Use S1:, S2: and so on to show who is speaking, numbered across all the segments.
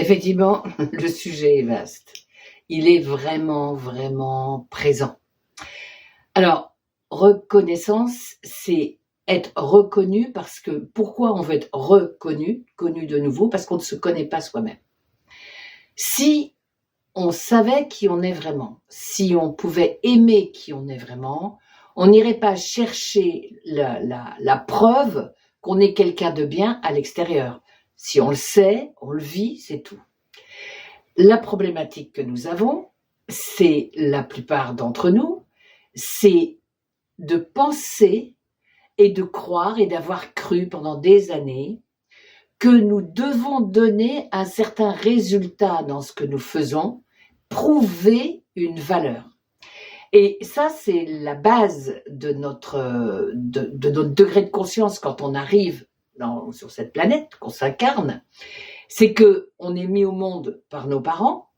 S1: Effectivement, le sujet est vaste. Il est vraiment, vraiment présent. Alors, reconnaissance, c'est être reconnu parce que, pourquoi on veut être reconnu, connu de nouveau? Parce qu'on ne se connaît pas soi-même. Si on savait qui on est vraiment, si on pouvait aimer qui on est vraiment, on n'irait pas chercher la preuve qu'on est quelqu'un de bien à l'extérieur. Si on le sait, on le vit, c'est tout. La problématique que nous avons, c'est la plupart d'entre nous, c'est de penser et de croire et d'avoir cru pendant des années que nous devons donner un certain résultat dans ce que nous faisons, prouver une valeur. Et ça, c'est la base de notre degré de conscience quand on arrive sur cette planète, qu'on s'incarne. C'est qu'on est mis au monde par nos parents,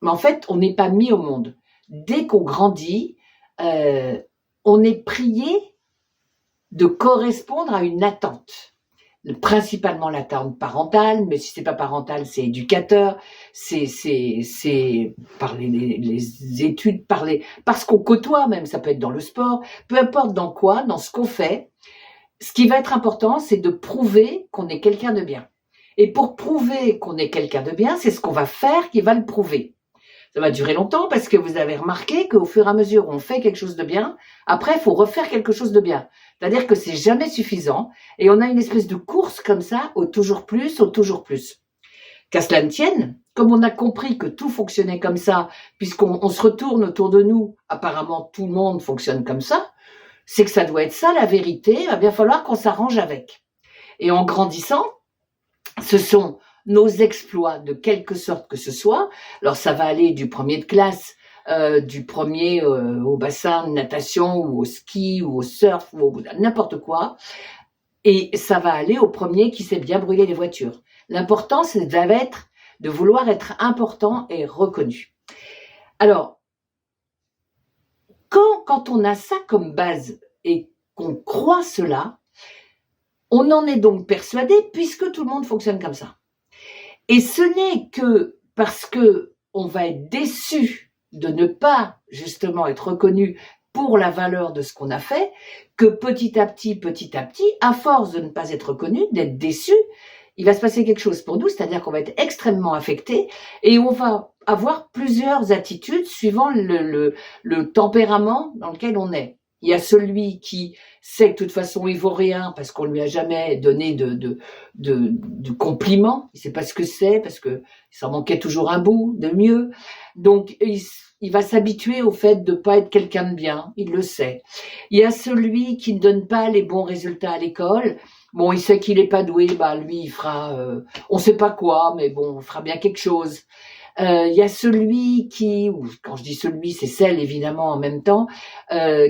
S1: mais en fait, on n'est pas mis au monde. Dès qu'on grandit, on est prié de correspondre à une attente. Principalement l'attente parentale, mais si c'est pas parental, c'est éducateur, c'est par les études, parce qu'on côtoie même, ça peut être dans le sport, peu importe dans quoi, dans ce qu'on fait. Ce qui va être important, c'est de prouver qu'on est quelqu'un de bien. Et pour prouver qu'on est quelqu'un de bien, c'est ce qu'on va faire qui va le prouver. Ça va durer longtemps parce que vous avez remarqué qu'au fur et à mesure où on fait quelque chose de bien, après, il faut refaire quelque chose de bien. C'est-à-dire que c'est jamais suffisant et on a une espèce de course comme ça au toujours plus, au toujours plus. Qu'à cela ne tienne, comme on a compris que tout fonctionnait comme ça, puisqu'on se retourne autour de nous, apparemment tout le monde fonctionne comme ça, c'est que ça doit être ça la vérité, il va bien falloir qu'on s'arrange avec. Et en grandissant, ce sont nos exploits de quelque sorte que ce soit. Alors ça va aller du premier de classe, du premier au bassin de natation ou au ski ou au surf ou n'importe quoi. Et ça va aller au premier qui sait bien brûler les voitures. L'important, c'est de vouloir être important et reconnu. Alors, quand on a ça comme base et qu'on croit cela, on en est donc persuadé puisque tout le monde fonctionne comme ça. Et ce n'est que parce que on va être déçu de ne pas justement être reconnu pour la valeur de ce qu'on a fait, que petit à petit, à force de ne pas être reconnu, d'être déçu, il va se passer quelque chose pour nous, c'est-à-dire qu'on va être extrêmement affecté et on va avoir plusieurs attitudes suivant le tempérament dans lequel on est. Il y a celui qui sait que de toute façon il vaut rien parce qu'on lui a jamais donné de compliments. Il sait pas ce que c'est parce que il s'en manquait toujours un bout de mieux. Donc il va s'habituer au fait de pas être quelqu'un de bien. Il le sait. Il y a celui qui ne donne pas les bons résultats à l'école. Bon, il sait qu'il est pas doué. Bah lui, il fera, on sait pas quoi, mais bon, on fera bien quelque chose. Il y a celui qui, ou quand je dis celui, c'est celle évidemment en même temps,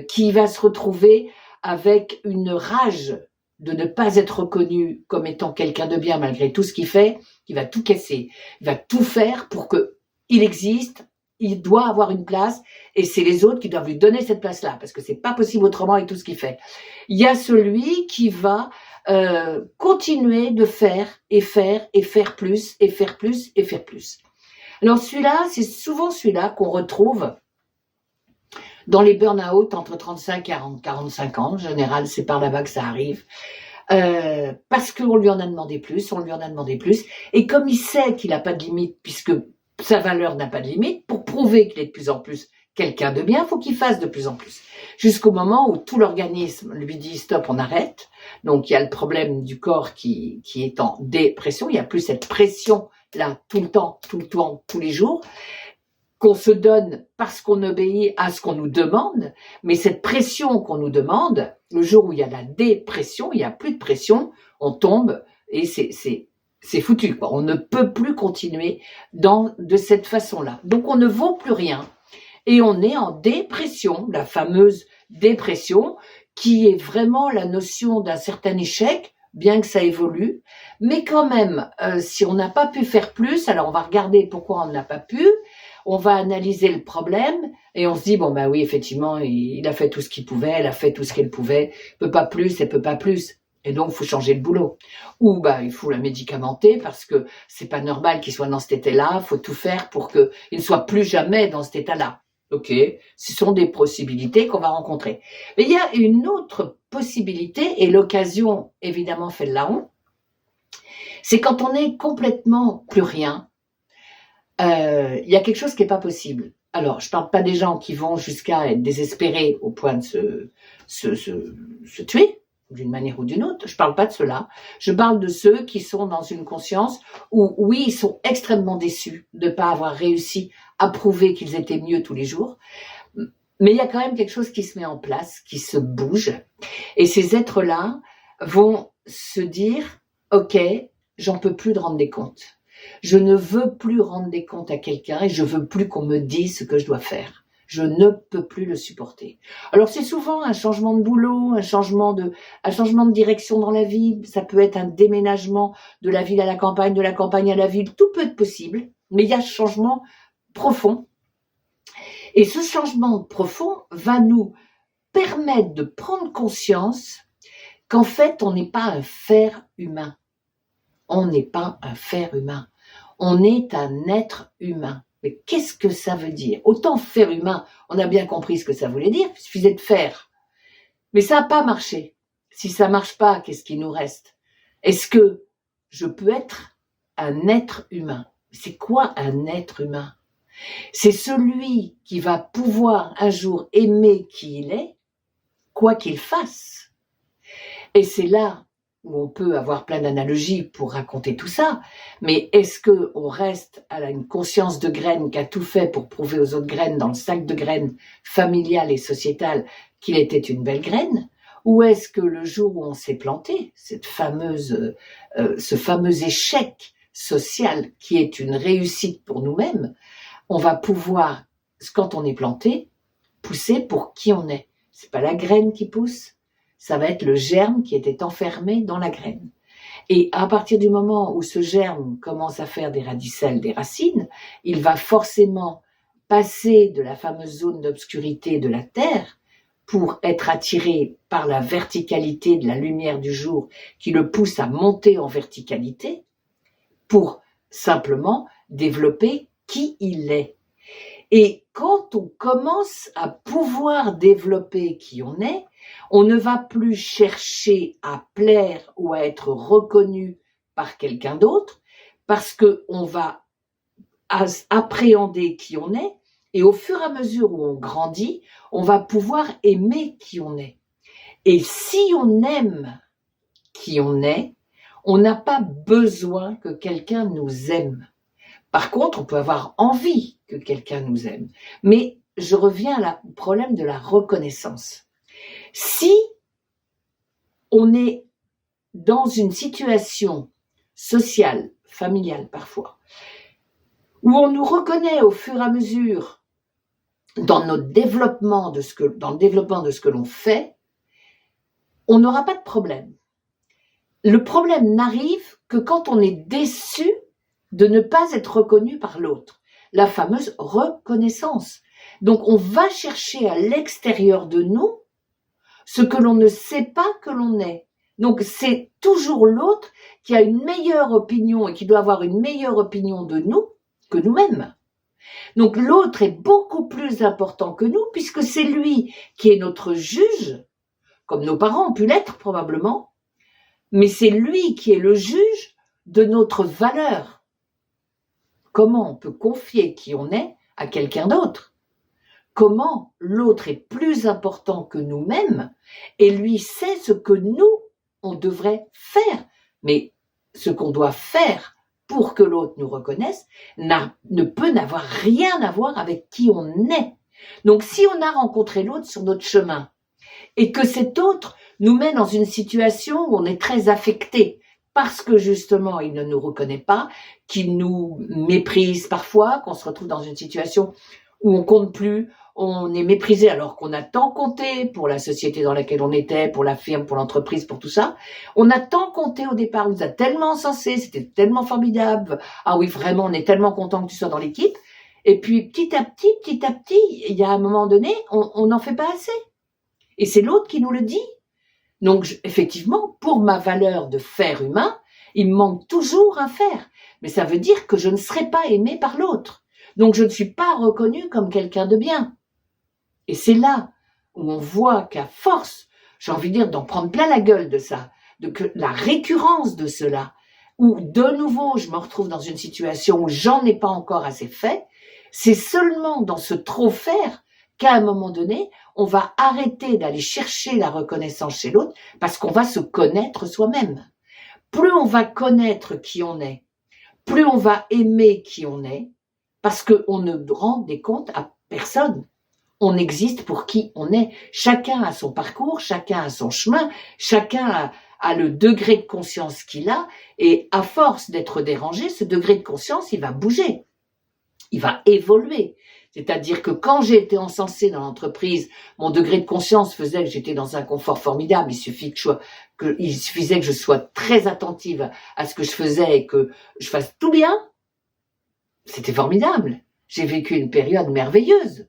S1: qui va se retrouver avec une rage de ne pas être reconnu comme étant quelqu'un de bien malgré tout ce qu'il fait, qui va tout casser, il va tout faire pour que il existe, il doit avoir une place et c'est les autres qui doivent lui donner cette place-là parce que c'est pas possible autrement avec tout ce qu'il fait. Il y a celui qui va continuer de faire et faire et faire plus et faire plus et faire plus. Alors celui-là, c'est souvent celui-là qu'on retrouve dans les burn-out entre 35 et 45 ans. En général, c'est par là-bas que ça arrive. Parce qu'on lui en a demandé plus, Et comme il sait qu'il n'a pas de limite, puisque sa valeur n'a pas de limite, pour prouver qu'il est de plus en plus quelqu'un de bien, il faut qu'il fasse de plus en plus. Jusqu'au moment où tout l'organisme lui dit stop, on arrête. Donc il y a le problème du corps qui est en dépression. Il n'y a plus cette pression là tout le temps, tous les jours, qu'on se donne parce qu'on obéit à ce qu'on nous demande, mais cette pression qu'on nous demande, le jour où il y a la dépression, il n'y a plus de pression, on tombe et c'est foutu, quoi. On ne peut plus continuer de cette façon-là. Donc on ne vaut plus rien et on est en dépression, la fameuse dépression qui est vraiment la notion d'un certain échec, bien que ça évolue, mais quand même, si on n'a pas pu faire plus, alors on va regarder pourquoi on n'a pas pu, on va analyser le problème et on se dit, bon ben oui, effectivement, il a fait tout ce qu'il pouvait, elle a fait tout ce qu'elle pouvait, peut pas plus, elle peut pas plus. Et donc, il faut changer de boulot. Ou il faut la médicamenter parce que c'est pas normal qu'il soit dans cet état-là. Il faut tout faire pour qu'il ne soit plus jamais dans cet état-là. Ok, ce sont des possibilités qu'on va rencontrer. Mais il y a une autre possibilité, et l'occasion, évidemment, fait le larron. C'est quand on est complètement plus rien, il y a quelque chose qui n'est pas possible. Alors, je ne parle pas des gens qui vont jusqu'à être désespérés au point de se tuer, d'une manière ou d'une autre. Je ne parle pas de ceux-là. Je parle de ceux qui sont dans une conscience où, oui, ils sont extrêmement déçus de ne pas avoir réussi à prouver qu'ils étaient mieux tous les jours. Mais il y a quand même quelque chose qui se met en place, qui se bouge. Et ces êtres-là vont se dire, OK, j'en peux plus de rendre des comptes. Je ne veux plus rendre des comptes à quelqu'un et je veux plus qu'on me dise ce que je dois faire. Je ne peux plus le supporter. Alors c'est souvent un changement de boulot, un changement de direction dans la vie. Ça peut être un déménagement de la ville à la campagne, de la campagne à la ville. Tout peut être possible, mais il y a ce changement profond. Et ce changement profond va nous permettre de prendre conscience qu'en fait, on n'est pas un faire humain. On n'est pas un faire humain. On est un être humain. Mais qu'est-ce que ça veut dire? Autant faire humain, on a bien compris ce que ça voulait dire, il suffisait de faire. Mais ça n'a pas marché. Si ça ne marche pas, qu'est-ce qui nous reste? Est-ce que je peux être un être humain? C'est quoi un être humain? C'est celui qui va pouvoir un jour aimer qui il est, quoi qu'il fasse. Et c'est là où on peut avoir plein d'analogies pour raconter tout ça, mais est-ce qu'on reste à une conscience de graine qui a tout fait pour prouver aux autres graines dans le sac de graines familial et sociétal qu'il était une belle graine? Ou est-ce que le jour où on s'est planté, ce fameux échec social qui est une réussite pour nous-mêmes, on va pouvoir, quand on est planté, pousser pour qui on est. C'est pas la graine qui pousse, ça va être le germe qui était enfermé dans la graine. Et à partir du moment où ce germe commence à faire des radicelles, des racines, il va forcément passer de la fameuse zone d'obscurité de la Terre pour être attiré par la verticalité de la lumière du jour qui le pousse à monter en verticalité pour simplement développer qui il est. Et quand on commence à pouvoir développer qui on est, on ne va plus chercher à plaire ou à être reconnu par quelqu'un d'autre, parce qu'on va appréhender qui on est, et au fur et à mesure où on grandit, on va pouvoir aimer qui on est. Et si on aime qui on est, on n'a pas besoin que quelqu'un nous aime. Par contre, on peut avoir envie que quelqu'un nous aime. Mais je reviens au problème de la reconnaissance. Si on est dans une situation sociale, familiale parfois, où on nous reconnaît au fur et à mesure dans le développement de ce que l'on fait, on n'aura pas de problème. Le problème n'arrive que quand on est déçu de ne pas être reconnu par l'autre. La fameuse reconnaissance. Donc on va chercher à l'extérieur de nous ce que l'on ne sait pas que l'on est. Donc c'est toujours l'autre qui a une meilleure opinion et qui doit avoir une meilleure opinion de nous que nous-mêmes. Donc l'autre est beaucoup plus important que nous puisque c'est lui qui est notre juge, comme nos parents ont pu l'être probablement, mais c'est lui qui est le juge de notre valeur. Comment on peut confier qui on est à quelqu'un d'autre? Comment l'autre est plus important que nous-mêmes et lui sait ce que nous, on devrait faire. Mais ce qu'on doit faire pour que l'autre nous reconnaisse ne peut n'avoir rien à voir avec qui on est. Donc si on a rencontré l'autre sur notre chemin et que cet autre nous met dans une situation où on est très affecté, parce que justement il ne nous reconnaît pas, qu'il nous méprise parfois, qu'on se retrouve dans une situation où on compte plus, on est méprisé alors qu'on a tant compté pour la société dans laquelle on était, pour la firme, pour l'entreprise, pour tout ça. On a tant compté au départ, on nous a tellement encensé, c'était tellement formidable. Ah oui, vraiment, on est tellement content que tu sois dans l'équipe. Et puis petit à petit, il y a un moment donné, on n'en fait pas assez. Et c'est l'autre qui nous le dit. Donc effectivement, pour ma valeur de faire humain, il me manque toujours un faire. Mais ça veut dire que je ne serai pas aimé par l'autre. Donc je ne suis pas reconnu comme quelqu'un de bien. Et c'est là où on voit qu'à force, j'ai envie de dire, d'en prendre plein la gueule de ça, de que la récurrence de cela, où de nouveau je me retrouve dans une situation où j'en ai pas encore assez fait, c'est seulement dans ce trop faire qu'à un moment donné, on va arrêter d'aller chercher la reconnaissance chez l'autre parce qu'on va se connaître soi-même. Plus on va connaître qui on est, plus on va aimer qui on est, parce qu'on ne rend des comptes à personne. On existe pour qui on est. Chacun a son parcours, chacun a son chemin, chacun a le degré de conscience qu'il a, et à force d'être dérangé, ce degré de conscience, il va bouger, il va évoluer. C'est-à-dire que quand j'ai été encensée dans l'entreprise, mon degré de conscience faisait que j'étais dans un confort formidable. Il suffisait que je sois très attentive à ce que je faisais et que je fasse tout bien. C'était formidable. J'ai vécu une période merveilleuse.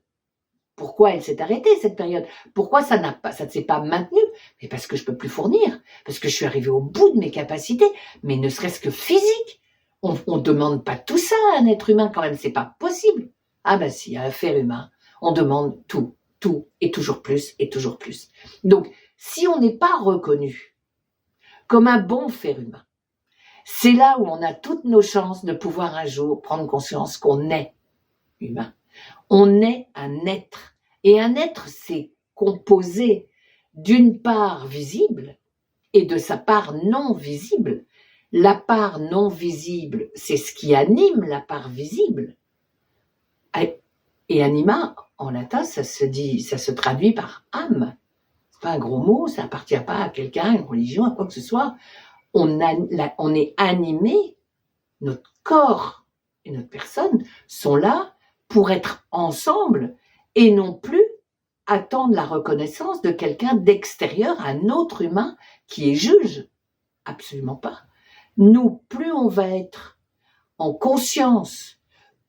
S1: Pourquoi elle s'est arrêtée, cette période? Pourquoi ça ne s'est pas maintenu? Mais parce que je peux plus fournir, parce que je suis arrivée au bout de mes capacités, mais ne serait-ce que physique. On demande pas tout ça à un être humain quand même, c'est pas possible. Ah ben si, à un faire humain, on demande tout, et toujours plus, et toujours plus. Donc, si on n'est pas reconnu comme un bon faire humain, c'est là où on a toutes nos chances de pouvoir un jour prendre conscience qu'on est humain. On est un être. Et un être, c'est composé d'une part visible et de sa part non visible. La part non visible, c'est ce qui anime la part visible. Et anima, en latin, ça se traduit par âme. C'est pas un gros mot, ça appartient pas à quelqu'un, à une religion, à quoi que ce soit. On est animé, notre corps et notre personne sont là pour être ensemble et non plus attendre la reconnaissance de quelqu'un d'extérieur, un autre humain qui est juge. Absolument pas. Nous, plus on va être en conscience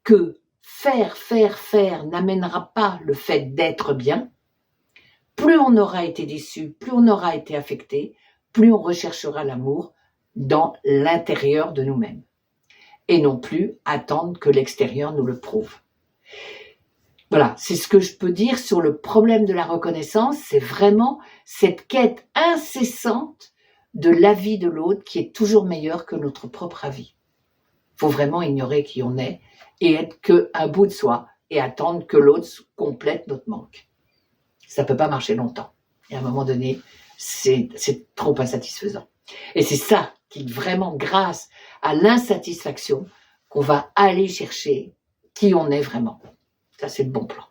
S1: que faire n'amènera pas le fait d'être bien, plus on aura été déçu, plus on aura été affecté, plus on recherchera l'amour dans l'intérieur de nous-mêmes. Et non plus attendre que l'extérieur nous le prouve. Voilà, c'est ce que je peux dire sur le problème de la reconnaissance, c'est vraiment cette quête incessante de l'avis de l'autre qui est toujours meilleur que notre propre avis. Il faut vraiment ignorer qui on est et être qu'un bout de soi et attendre que l'autre complète notre manque. Ça ne peut pas marcher longtemps. Et à un moment donné, c'est trop insatisfaisant. Et c'est ça qui, vraiment, grâce à l'insatisfaction, qu'on va aller chercher qui on est vraiment. Ça, c'est le bon plan.